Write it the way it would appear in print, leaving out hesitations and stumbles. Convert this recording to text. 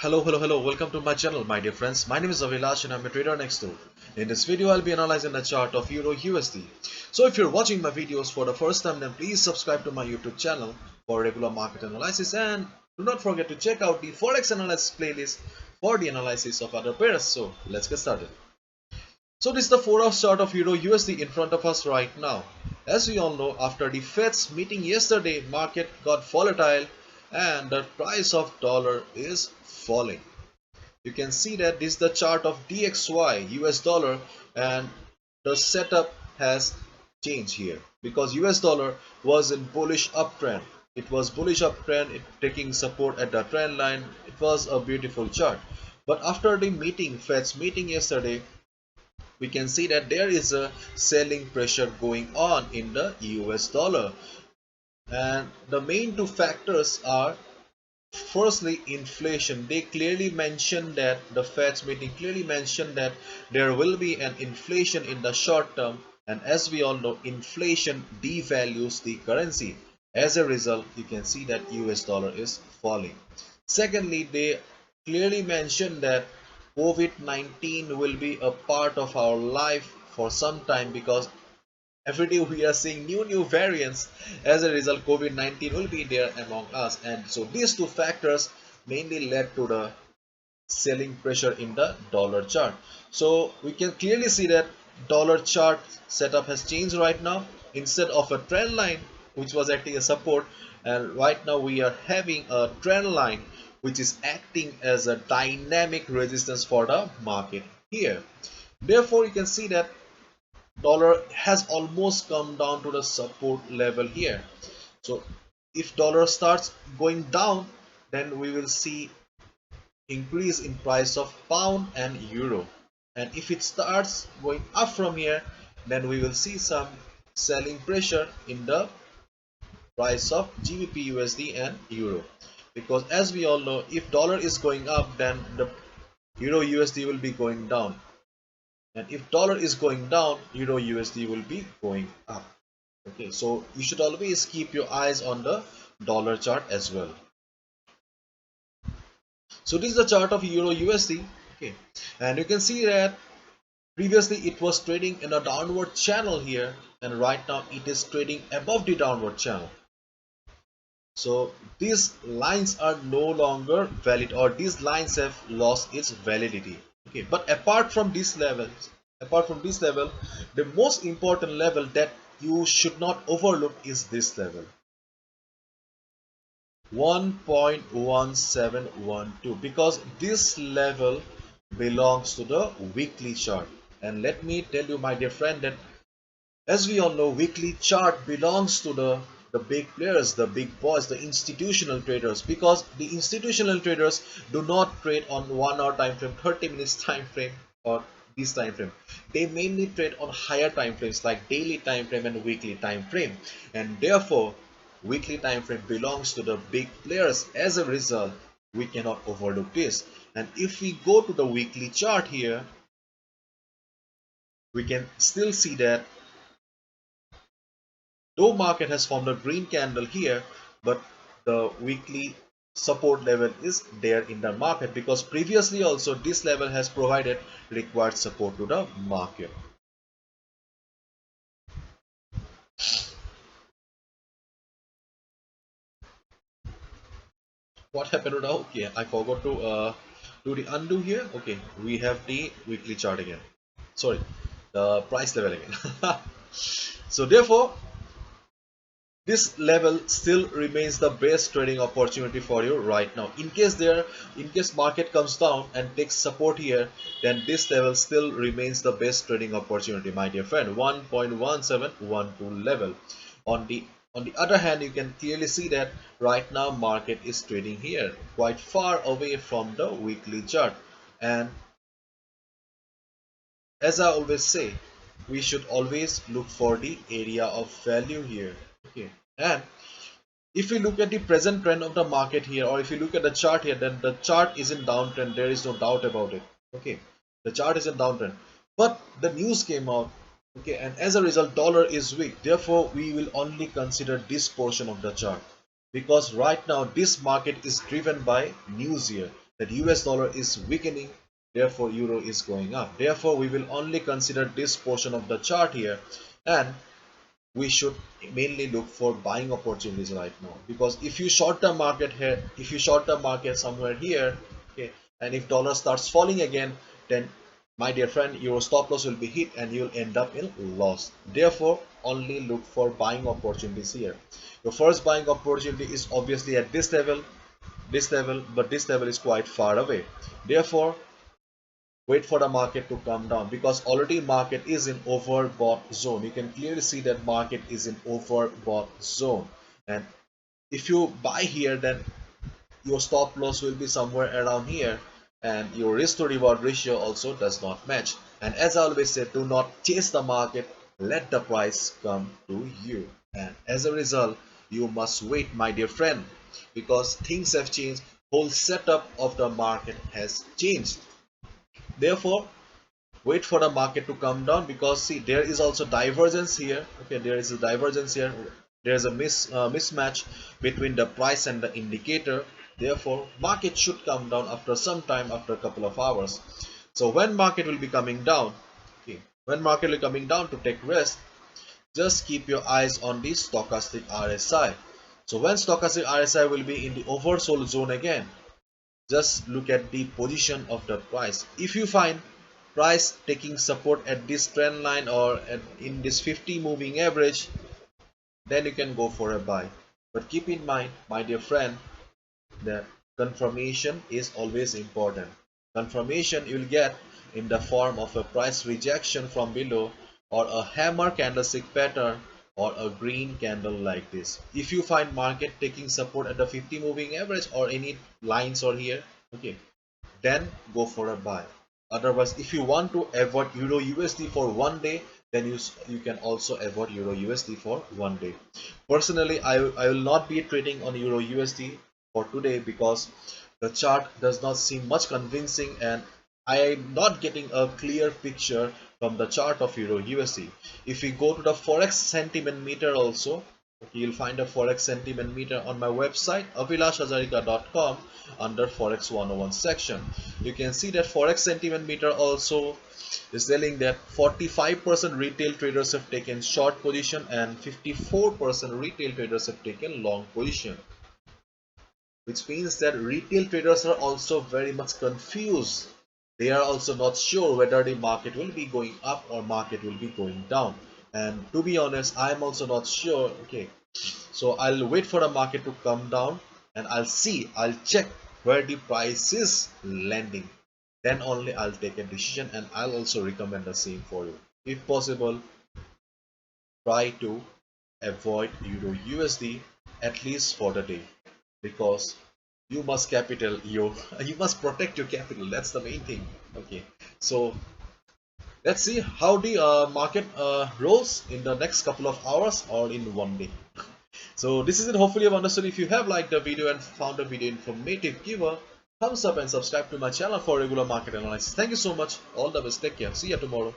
Hello. Welcome to my channel, my dear friends. My name is Avilash and I'm a trader next door. In this video, I'll be analyzing the chart of Euro USD. So if you're watching my videos for the first time, then please subscribe to my YouTube channel for regular market analysis, and do not forget to check out the Forex analysis playlist for the analysis of other pairs. So let's get started. So this is the 4-hour chart of Euro USD in front of us right now. As we all know, after the Fed's meeting yesterday, market got volatile and the price of dollar is falling. You can see that this is the chart of DXY US dollar, and the setup has changed here because US dollar was in bullish uptrend. It was bullish uptrend, taking support at the trend line. It was a beautiful chart. But after the meeting, Fed's meeting yesterday, we can see that there is a selling pressure going on in the US dollar, and the main two factors are firstly inflation. They clearly mentioned that the Fed's meeting clearly mentioned that there will be an inflation in the short term, and as we all know, inflation devalues the currency. As a result, you can see that US dollar is falling. Secondly, they clearly mentioned that COVID-19 will be a part of our life for some time, because every day we are seeing new variants. As a result, COVID-19 will be there among us, and so these two factors mainly led to the selling pressure in the dollar chart. So we can clearly see that dollar chart setup has changed right now. Instead of a trend line which was acting as support, and right now we are having a trend line which is acting as a dynamic resistance for the market here. Therefore, you can see that dollar has almost come down to the support level here. So if dollar starts going down, then we will see increase in price of pound and euro, and if it starts going up from here, then we will see some selling pressure in the price of GBP USD and euro, because as we all know, if dollar is going up, then the euro USD will be going down, and if dollar is going down, euro USD will be going up. Okay, so you should always keep your eyes on the dollar chart as well. So this is the chart of euro USD. Okay, and you can see that previously it was trading in a downward channel here, and right now it is trading above the downward channel. So these lines are no longer valid, or these lines have lost its validity. Okay, but apart from this level, the most important level that you should not overlook is this level, 1.1712, because this level belongs to the weekly chart. And let me tell you, my dear friend, that as we all know, weekly chart belongs to the big players, the big boys, the institutional traders, because the institutional traders do not trade on 1 hour time frame, 30 minutes time frame, or this time frame. They mainly trade on higher time frames like daily time frame and weekly time frame, and therefore weekly time frame belongs to the big players. As a result, we cannot overlook this. And if we go to the weekly chart here, we can still see that though market has formed a green candle here, but the weekly support level is there in the market, because previously also this level has provided required support to the market. What happened to the, okay, I forgot to do the undo here. Okay, we have the weekly chart again, sorry, the price level again. So therefore, this level still remains the best trading opportunity for you right now. In case market comes down and takes support here, then this level still remains the best trading opportunity, my dear friend, 1.1712 level. On the other hand, you can clearly see that right now market is trading here quite far away from the weekly chart, and as I always say, we should always look for the area of value here. Okay, and if we look at the present trend of the market here, or if you look at the chart here, then the chart is in downtrend. There is no doubt about it. Okay, the chart is in downtrend, but the news came out. Okay, and as a result, dollar is weak. Therefore, we will only consider this portion of the chart, because right now this market is driven by news here. that US dollar is weakening, therefore euro is going up. Therefore we will only consider this portion of the chart here, and we should mainly look for buying opportunities right now. Because if you short the market here, if you short the market somewhere here, okay, and if dollar starts falling again, then my dear friend, your stop loss will be hit and you'll end up in loss. Therefore only look for buying opportunities here. Your first buying opportunity is obviously at this level, but this level is quite far away. Therefore wait for the market to come down, because already market is in overbought zone. You can clearly see that market is in overbought zone, and if you buy here, then your stop loss will be somewhere around here, and your risk to reward ratio also does not match. And as I always say, do not chase the market, let the price come to you. And as a result, you must wait, my dear friend, because things have changed. Whole setup of the market has changed. Therefore wait for the market to come down, because see, there is also divergence here. Okay, there is a divergence here, there is a mismatch between the price and the indicator. Therefore market should come down after some time, after a couple of hours. So when market will be coming down, okay, when market will be coming down, to take rest, just keep your eyes on the stochastic RSI. So when stochastic RSI will be in the oversold zone again, just look at the position of the price. If you find price taking support at this trend line or in this 50 moving average, then you can go for a buy. But keep in mind, my dear friend, that confirmation is always important. Confirmation you'll get in the form of a price rejection from below, or a hammer candlestick pattern, or a green candle like this. If you find market taking support at the 50 moving average or any lines or here, okay, then go for a buy. Otherwise, if you want to avoid euro USD for one day, then you can also avoid euro USD for one day. Personally, I will not be trading on euro USD for today, because the chart does not seem much convincing, and I am not getting a clear picture from the chart of euro USD. If we go to the forex sentiment meter also, you'll find a forex sentiment meter on my website abhilashhazarika.com under forex 101 section. You can see that forex sentiment meter also is telling that 45% retail traders have taken short position and 54% retail traders have taken long position, which means that retail traders are also very much confused. They are also not sure whether the market will be going up or market will be going down. And to be honest, I'm also not sure. Okay, so I'll wait for the market to come down, and I'll check where the price is landing. Then only I'll take a decision, and I'll also recommend the same for you. If possible, try to avoid euro USD at least for the day, because you must you must protect your capital. That's the main thing. Okay, so let's see how the market rolls in the next couple of hours or in one day. So this is it. Hopefully you've understood. If you have liked the video and found the video informative, give a thumbs up and subscribe to my channel for regular market analysis. Thank you so much. All the best. Take care. See you tomorrow.